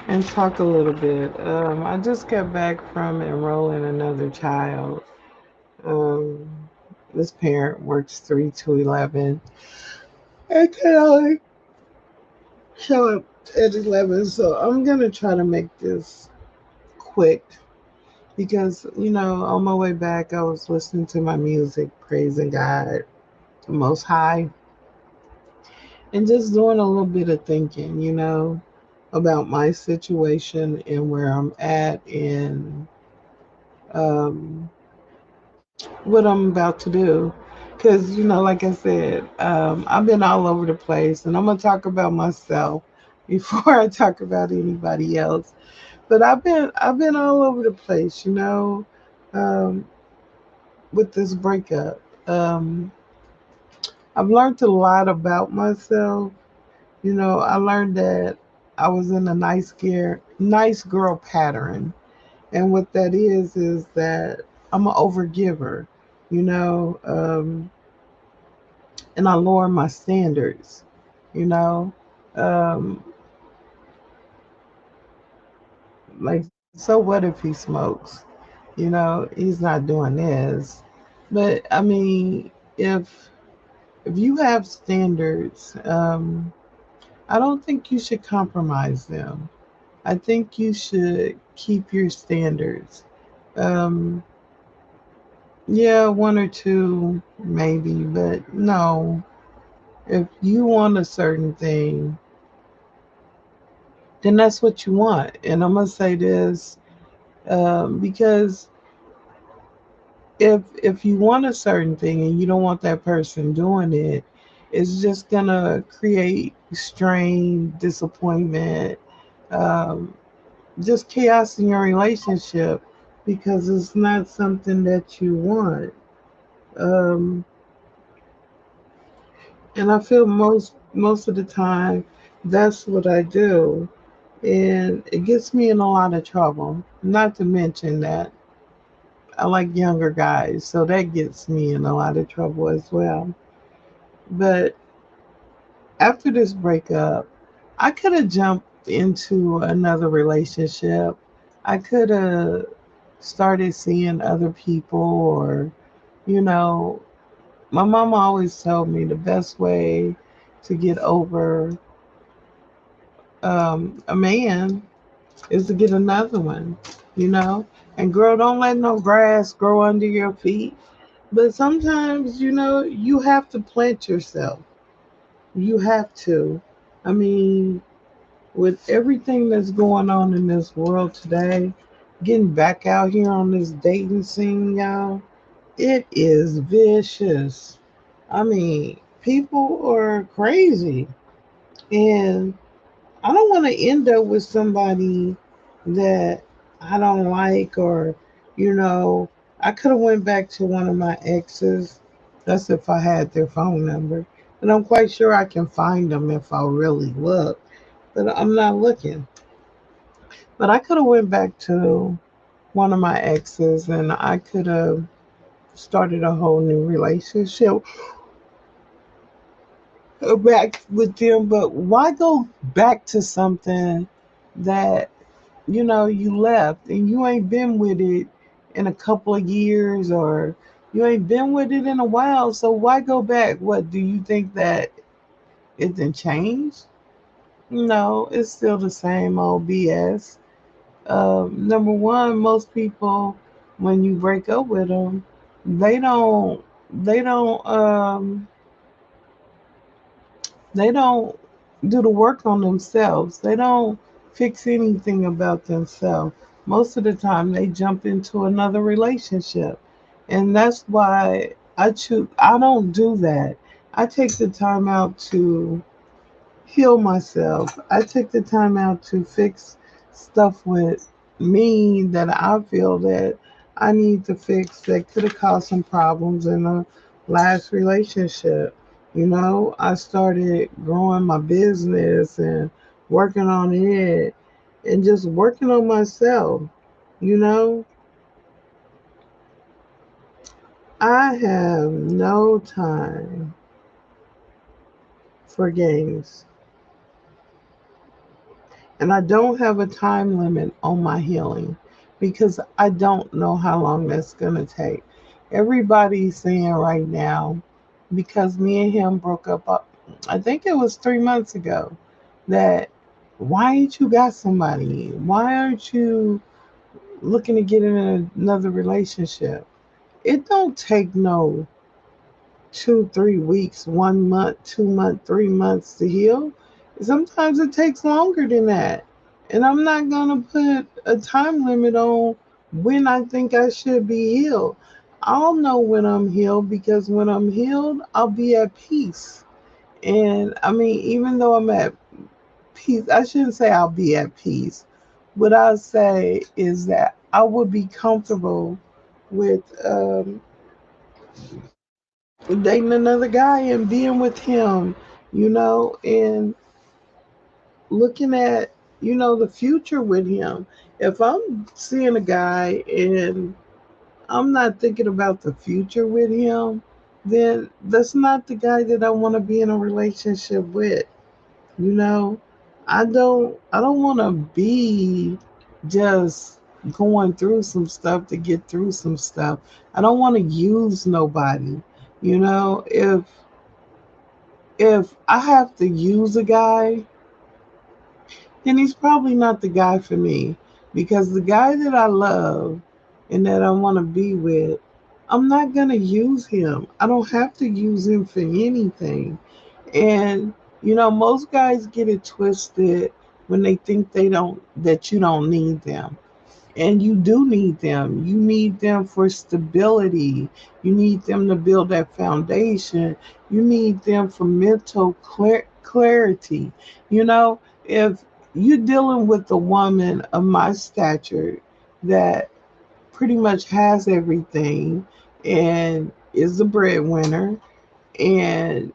and talk a little bit. I just got back from enrolling another child. Um, this parent works 3 to 11 and can only show up at 11. So I'm going to try to make this quick because, on my way back, I was listening to my music, praising God, the Most High, and just doing a little bit of thinking, about my situation and where I'm at and um, what I'm about to do. Because, like I said, I've been all over the place and I'm going to talk about myself before I talk about anybody else. But I've been all over the place, um, with this breakup. Um, I've learned a lot about myself. I learned that I was in a nice girl pattern. And what that is that I'm an overgiver, you know, um, and I lower my standards, you know. Um, like, so what if he smokes? He's not doing this. But I mean, if you have standards, I don't think you should compromise them. I think you should keep your standards. Um, yeah, one or two maybe, but no. If you want a certain thing, then that's what you want. And I'm gonna say this because if you want a certain thing and you don't want that person doing it, it's just gonna create strain, disappointment, um, just chaos in your relationship because it's not something that you want. Um, and I feel most of the time that's what I do, and it gets me in a lot of trouble. Not to mention that I like younger guys, so that gets me in a lot of trouble as well. But after this breakup, I could have jumped into another relationship. I could have started seeing other people, or, you know, my mom always told me the best way to get over a man is to get another one, you know? And girl, don't let no grass grow under your feet. But sometimes, you have to plant yourself. You have to. I mean, with everything that's going on in this world today, getting back out here on this dating scene, y'all, it is vicious. I mean, people are crazy. And I don't want to end up with somebody that I don't like, or, you know, I could have went back to one of my exes. That's if I had their phone number. And I'm quite sure I can find them if I really look, but I'm not looking. But I could have went back to one of my exes and I could have started a whole new relationship back with them. But why go back to something that you left and you ain't been with it in a couple of years, or you ain't been with it in a while? So why go back? What do you think that it didn't change? No, it's still the same old BS. Number one, most people, when you break up with them, they don't, they don't, they don't do the work on themselves. They don't fix anything about themselves. Most of the time, they jump into another relationship, and that's why I choose. I don't do that. I take the time out to heal myself. I take the time out to fix stuff with me that I feel that I need to fix that could have caused some problems in the last relationship. I started growing my business and working on it and just working on myself. You know, I have no time for games. And I don't have a time limit on my healing because I don't know how long that's going to take. Everybody's saying right now, because me and him broke up, I think it was 3 months ago, that why ain't you got somebody? Why aren't you looking to get in another relationship? It don't take no 2, 3 weeks, 1 month, 2 month, 3 months to heal. Sometimes it takes longer than that. And I'm not going to put a time limit on when I think I should be healed. I'll know when I'm healed because when I'm healed, I'll be at peace. And I mean, even though I'm at peace, I shouldn't say I'll be at peace. What I'll say is that I would be comfortable with dating another guy and being with him, and looking at, the future with him. If I'm seeing a guy and I'm not thinking about the future with him, then that's not the guy that I want to be in a relationship with. You know, I don't want to be just going through some stuff to get through some stuff. I don't want to use nobody. If I have to use a guy, then he's probably not the guy for me because the guy that I love and that I want to be with, I'm not going to use him. I don't have to use him for anything. And most guys get it twisted when they think they don't that you don't need them. And you do need them. You need them for stability. You need them to build that foundation. You need them for mental clarity. If you're dealing with a woman of my stature that pretty much has everything and is the breadwinner and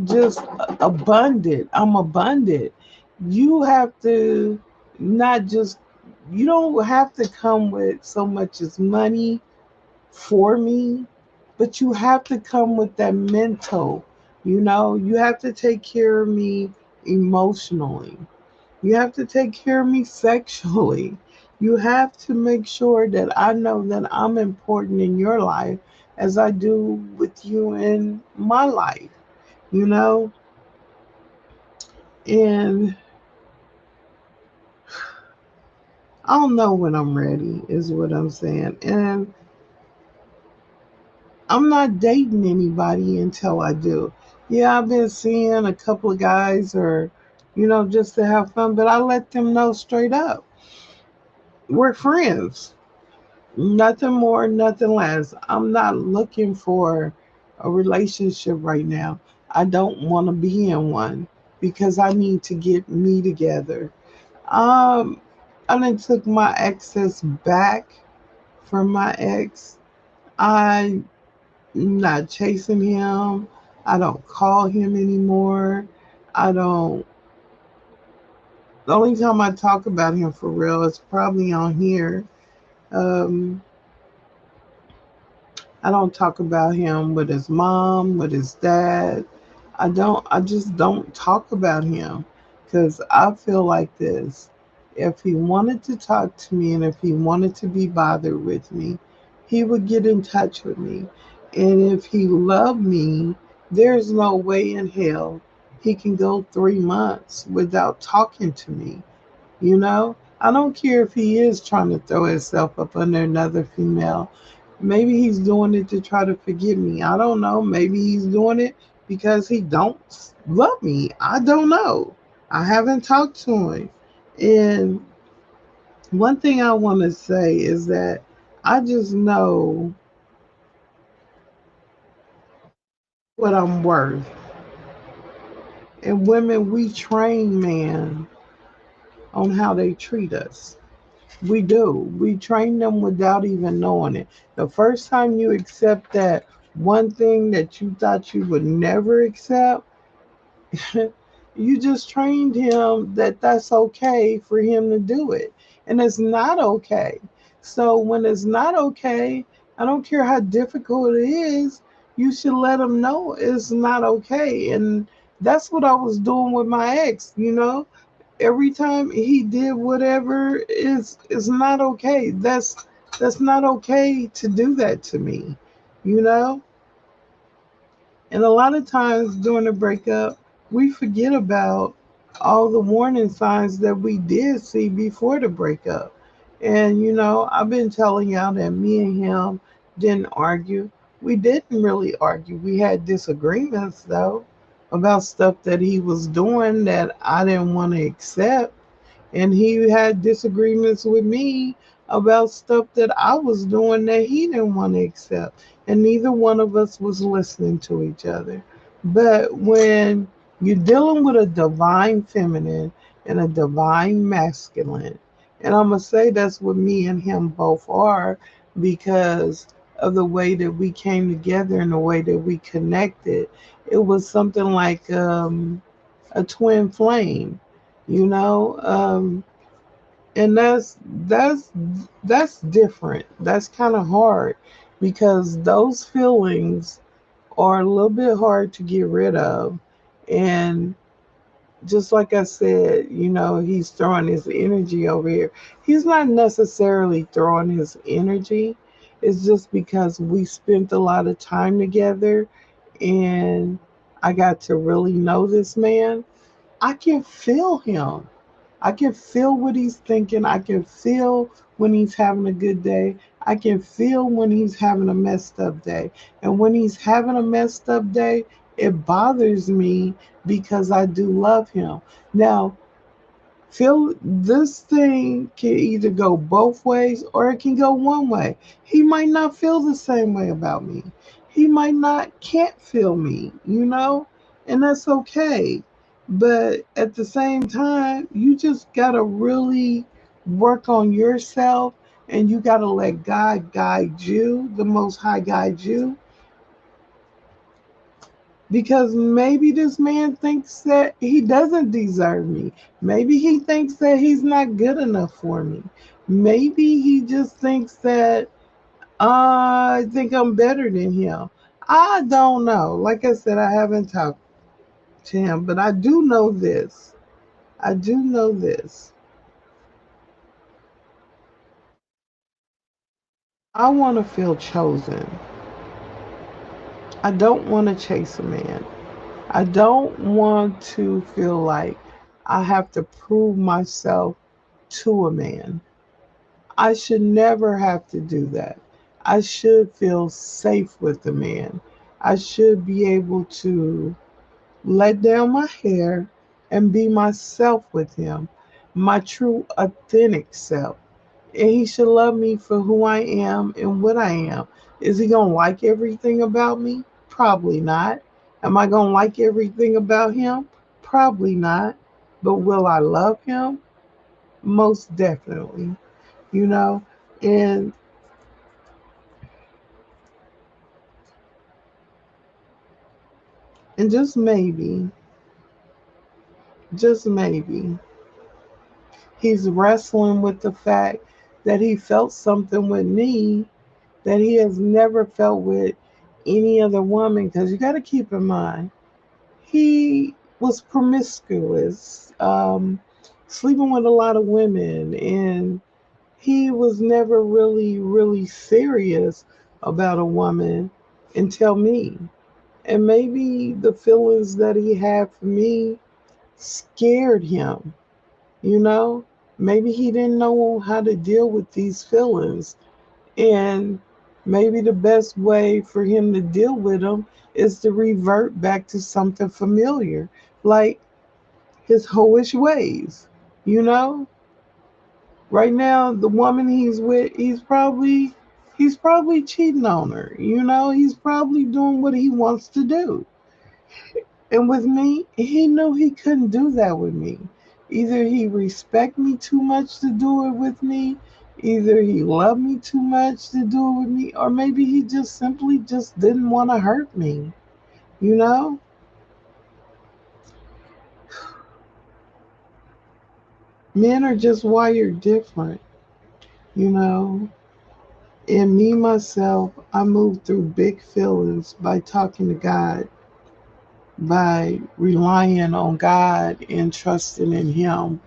just abundant. I'm abundant. You have to not just, you don't have to come with so much as money for me, but you have to come with that mental. You have to take care of me emotionally. You have to take care of me sexually. You have to make sure that I know that I'm important in your life as I do with you in my life, you know? And I'll know when I'm ready, is what I'm saying. And I'm not dating anybody until I do. Yeah, I've been seeing a couple of guys or, just to have fun, but I let them know straight up. We're friends. Nothing more, nothing less. I'm not looking for a relationship right now. I don't want to be in one because I need to get me together. Um, I done took my exes back from my ex. I'm not chasing him. I don't call him anymore. I don't. The only time I talk about him for real is probably on here. Um, I don't talk about him with his mom, with his dad. I just don't talk about him because I feel like this. If he wanted to talk to me and if he wanted to be bothered with me, he would get in touch with me. And if he loved me, there's no way in hell he can go 3 months without talking to me. I don't care if he is trying to throw himself up under another female. Maybe he's doing it to try to forget me. I don't know. Maybe he's doing it because he don't love me. I don't know. I haven't talked to him. And one thing I want to say is that I just know what I'm worth. And women, we train men on how they treat us. We do. We train them without even knowing it. The first time you accept that one thing that you thought you would never accept, you just trained him that that's okay for him to do it. And it's not okay. So when it's not okay, I don't care how difficult it is, you should let him know it's not okay. And that's what I was doing with my ex. every time he did whatever is not okay. That's not okay to do that to me, you know? And a lot of times during the breakup, we forget about all the warning signs that we did see before the breakup. And, I've been telling y'all that me and him didn't argue. We didn't really argue. We had disagreements, though, about stuff that he was doing that I didn't want to accept. And he had disagreements with me about stuff that I was doing that he didn't want to accept. And neither one of us was listening to each other. But when you're dealing with a divine feminine and a divine masculine, and I'm going to say that's what me and him both are because of the way that we came together and the way that we connected. It was something like a twin flame, you know. And that's different. That's kind of hard because those feelings are a little bit hard to get rid of. And just like I said, he's throwing his energy over here. He's not necessarily throwing his energy. It's just because we spent a lot of time together and I got to really know this man. I can feel him. I can feel what he's thinking. I can feel when he's having a good day. I can feel when he's having a messed up day. And when he's having a messed up day, it bothers me because I do love him. Now, feel this thing can either go both ways or it can go one way. He might not feel the same way about me. He might not can't feel me, and that's okay. But at the same time, you just gotta really work on yourself and you gotta let God guide you, the most high guide you, because maybe this man thinks that he doesn't deserve me. Maybe he thinks that he's not good enough for me. Maybe he just thinks that I think I'm better than him. I don't know. Like I said, I haven't talked to him, but I do know this. I do know this. I want to feel chosen. I don't want to chase a man. I don't want to feel like I have to prove myself to a man. I should never have to do that. I should feel safe with the man. I should be able to let down my hair and be myself with him, my true, authentic self. And he should love me for who I am and what I am. Is he going to like everything about me? Probably not. Am I going to like everything about him? Probably not. But will I love him? Most definitely, you know? And and just maybe, he's wrestling with the fact that he felt something with me that he has never felt with any other woman. Because you got to keep in mind, he was promiscuous, sleeping with a lot of women, and he was never really, really serious about a woman until me. And maybe the feelings that he had for me scared him, you know? Maybe he didn't know how to deal with these feelings. And maybe the best way for him to deal with them is to revert back to something familiar, like his hoish ways. You know, right now the woman he's with, he's probably cheating on her. He's probably doing what he wants to do. And with me, he knew he couldn't do that with me. Either he respect me too much to do it with me, either he loved me too much to do it with me, or maybe he just simply just didn't want to hurt me. You know? Men are just wired different, you know? And me myself, I moved through big feelings by talking to God, by relying on God and trusting in him.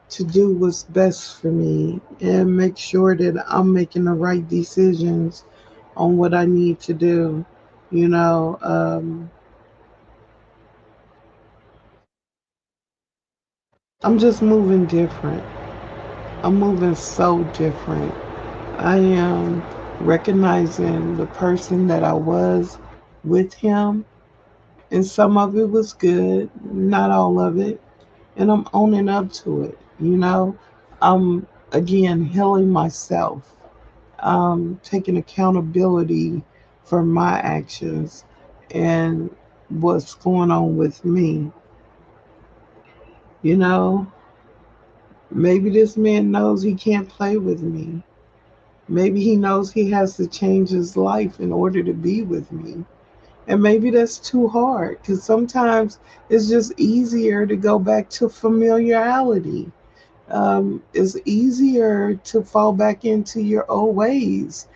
to do what's best for me and make sure that I'm making the right decisions on what I need to do. You know, I'm just moving different. I'm moving so different. I am recognizing the person that I was with him, and some of it was good, not all of it, and I'm owning up to it. You know, I'm again healing myself, taking accountability for my actions and what's going on with me. You know, maybe this man knows he can't play with me. Maybe he knows he has to change his life in order to be with me. And maybe that's too hard because sometimes it's just easier to go back to familiarity. It's easier to fall back into your old ways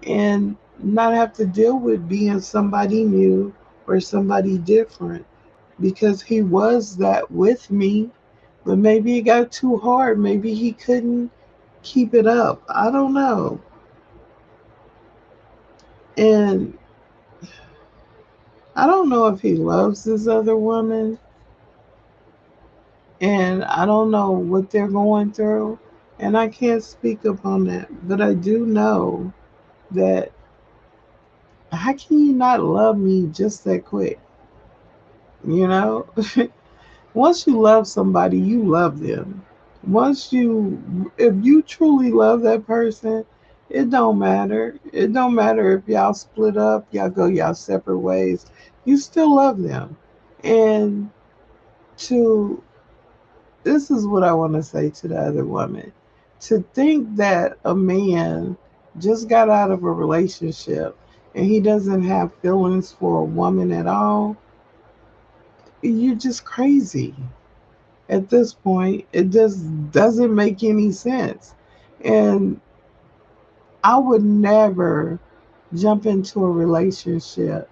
and not have to deal with being somebody new or somebody different because he was that with me, but maybe it got too hard. Maybe he couldn't keep it up. I don't know. And I don't know if he loves this other woman, and I don't know what they're going through, and I can't speak upon that, but I do know that how can you not love me just that quick? You know, once you love somebody, you love them. If you truly love that person, it don't matter. It don't matter if y'all split up, y'all go y'all separate ways. You still love them. And to this is what I want to say to the other woman. To think that a man just got out of a relationship and he doesn't have feelings for a woman at all, you're just crazy. At this point, it just doesn't make any sense. And I would never jump into a relationship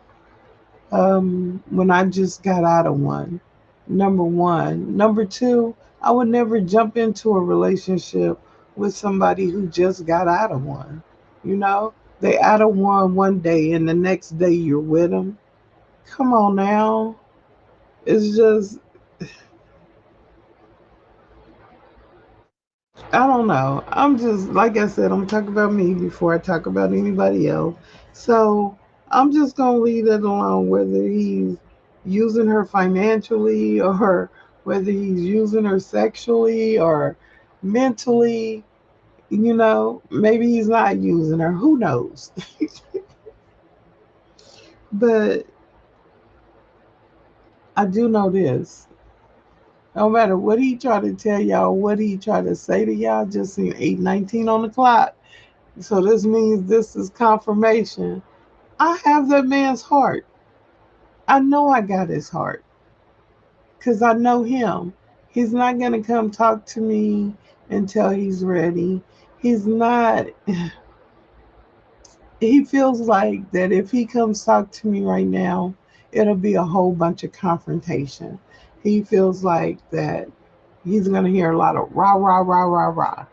when I just got out of one. Number one. Number two, I would never jump into a relationship with somebody who just got out of one. You know, they out of one day and the next day you're with them. Come on now. It's just, I don't know. I'm just, like I said, I'm talking about me before I talk about anybody else. So I'm just going to leave it alone, whether he's using her financially or whether he's using her sexually or mentally. You know, maybe he's not using her. Who knows? But I do know this. No matter what he tried to tell y'all, what he tried to say to y'all, just seen 8:19 on the clock. So this means this is confirmation. I have that man's heart. I know I got his heart because I know him. He's not going to come talk to me until he's ready. He's not, he feels like that if he comes talk to me right now, it'll be a whole bunch of confrontation. He feels like that he's going to hear a lot of rah, rah, rah, rah, rah.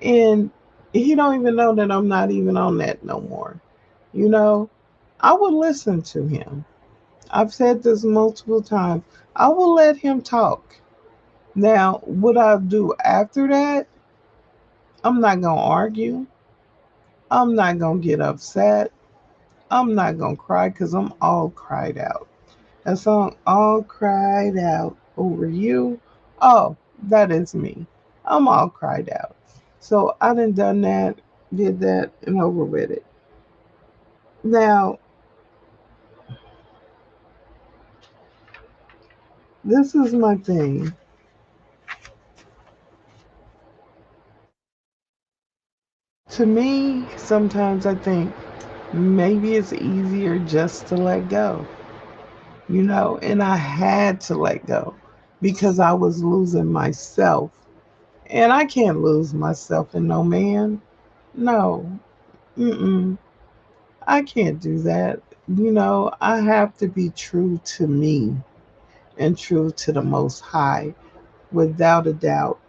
And he don't even know that I'm not even on that no more. You know, I would listen to him. I've said this multiple times. I will let him talk. Now, what I do after that, I'm not going to argue. I'm not going to get upset. I'm not going to cry because I'm all cried out. That song, All Cried Out Over You. Oh, that is me. I'm all cried out. So I done that, did that, and over with it. Now, this is my thing. To me, sometimes I think maybe it's easier just to let go, you know, and I had to let go because I was losing myself. And I can't lose myself in no man. No, mm-mm. I can't do that. You know, I have to be true to me and true to the Most High without a doubt.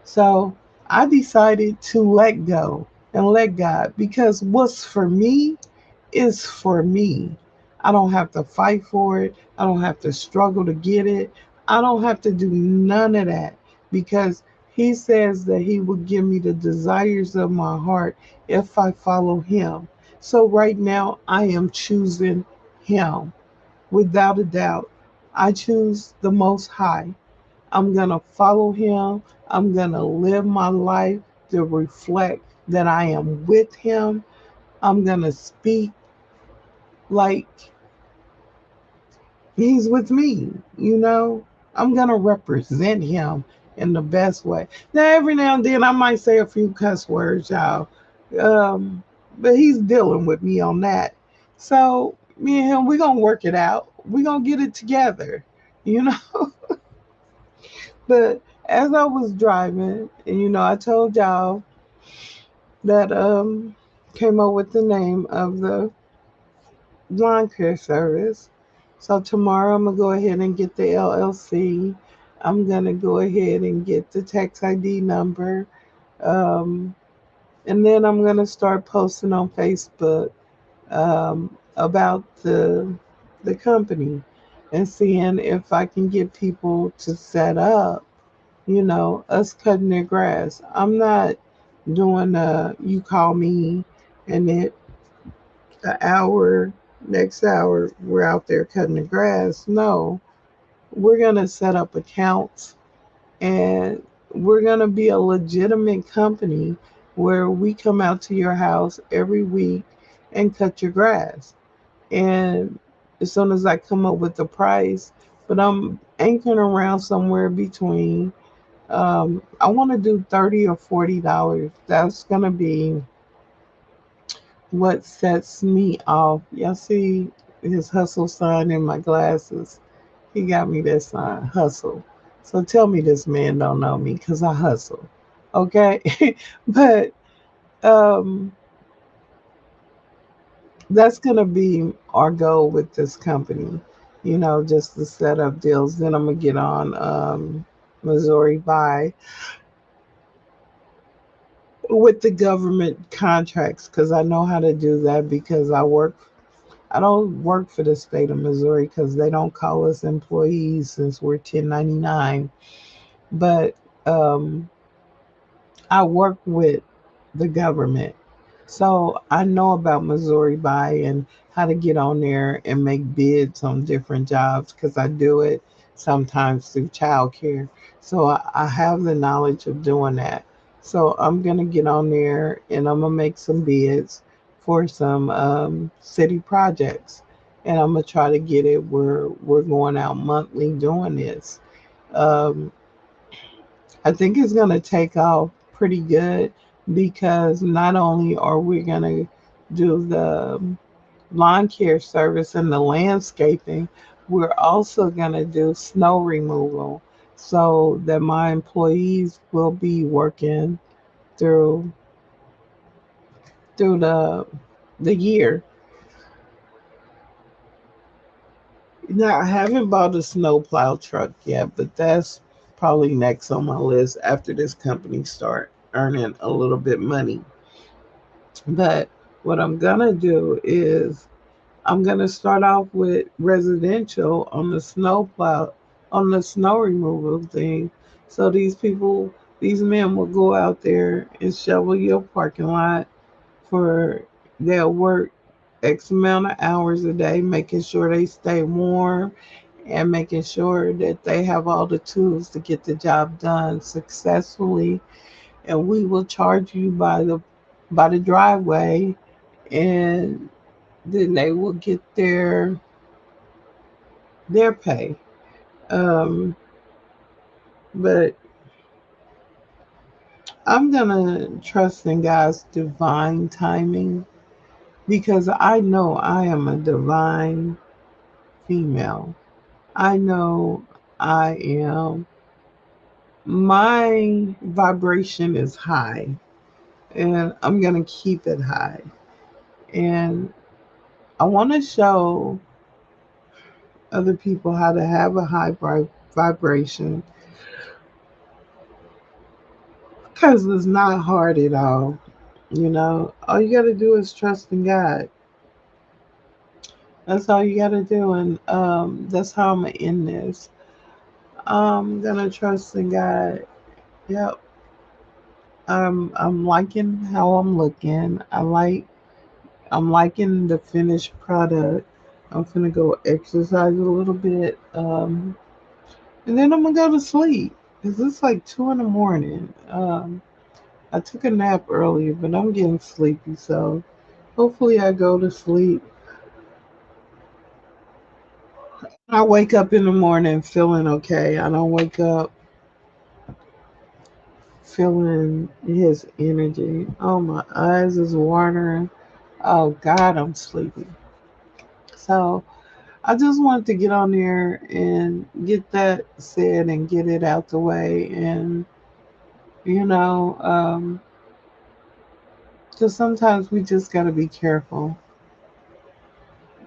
So I decided to let go and let God, because what's for me is for me. I don't have to fight for it. I don't have to struggle to get it. I don't have to do none of that, because He says that He will give me the desires of my heart if I follow Him. So right now, I am choosing Him without a doubt. I choose the Most High. I'm going to follow Him. I'm going to live my life to reflect that I am with Him. I'm going to speak like He's with me, you know? I'm going to represent Him in the best way. Now, every now and then, I might say a few cuss words, y'all. Um, but He's dealing with me on that. So, me and Him, we're going to work it out. We're going to get it together, you know? But as I was driving, and I told y'all that came up with the name of the lawn care service. So tomorrow I'm gonna go ahead and get the LLC. I'm gonna go ahead and get the tax ID number, um, and then I'm gonna start posting on Facebook about the company and seeing if I can get people to set up, us cutting their grass. I'm not doing you call me and it an hour, next hour we're out there cutting the grass. No, we're gonna set up accounts, and we're gonna be a legitimate company where we come out to your house every week and cut your grass. And as soon as I come up with the price, but I'm anchoring around somewhere between I want to do $30 or $40. That's gonna be what sets me off. Y'all see his hustle sign in my glasses. He got me that sign, hustle. So tell me this man don't know me because I hustle. Okay? But um, that's going to be our goal with this company, just to set up deals. Then I'm going to get on Missouri Buy with the government contracts, because I know how to do that, because I don't work for the state of Missouri because they don't call us employees since we're 1099. But um, I work with the government. So I know about Missouri Buy and how to get on there and make bids on different jobs, because I do it sometimes through childcare. So I have the knowledge of doing that. So I'm going to get on there and I'm going to make some bids for some city projects. And I'm going to try to get it where we're going out monthly doing this. Um, I think it's going to take off pretty good, because not only are we going to do the lawn care service and the landscaping, we're also going to do snow removal, so that my employees will be working through the year. Now, I haven't bought a snowplow truck yet, but that's probably next on my list after this company start earning a little bit money. But what I'm gonna do is I'm gonna start off with residential on the snowplow, on the snow removal thing. So these men will go out there and shovel your parking lot for they'll work X amount of hours a day, making sure they stay warm and making sure that they have all the tools to get the job done successfully. And we will charge you by the driveway, and then they will get their pay. Um, but I'm gonna trust in God's divine timing, because I know I am a divine female. I know I am. My vibration is high, and I'm gonna keep it high. And I want to show other people how to have a high vibration Because it's not hard at all. All you got to do is trust in God. That's all you got to do. And that's how I'm going to end this. I'm going to trust in God. Yep. I'm liking how I'm looking. I'm liking the finished product. I'm gonna go exercise a little bit, and then I'm gonna go to sleep. Cause it's like 2 in the morning. I took a nap earlier, but I'm getting sleepy, so hopefully I go to sleep. I wake up in the morning feeling okay. I don't wake up feeling his energy. Oh, my eyes is watering. Oh God, I'm sleepy. So I just wanted to get on there and get that said and get it out the way. And, you know, because sometimes we just got to be careful.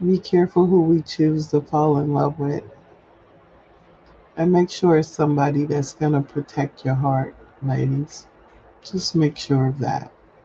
Be careful who we choose to fall in love with. And make sure it's somebody that's going to protect your heart, ladies. Just make sure of that.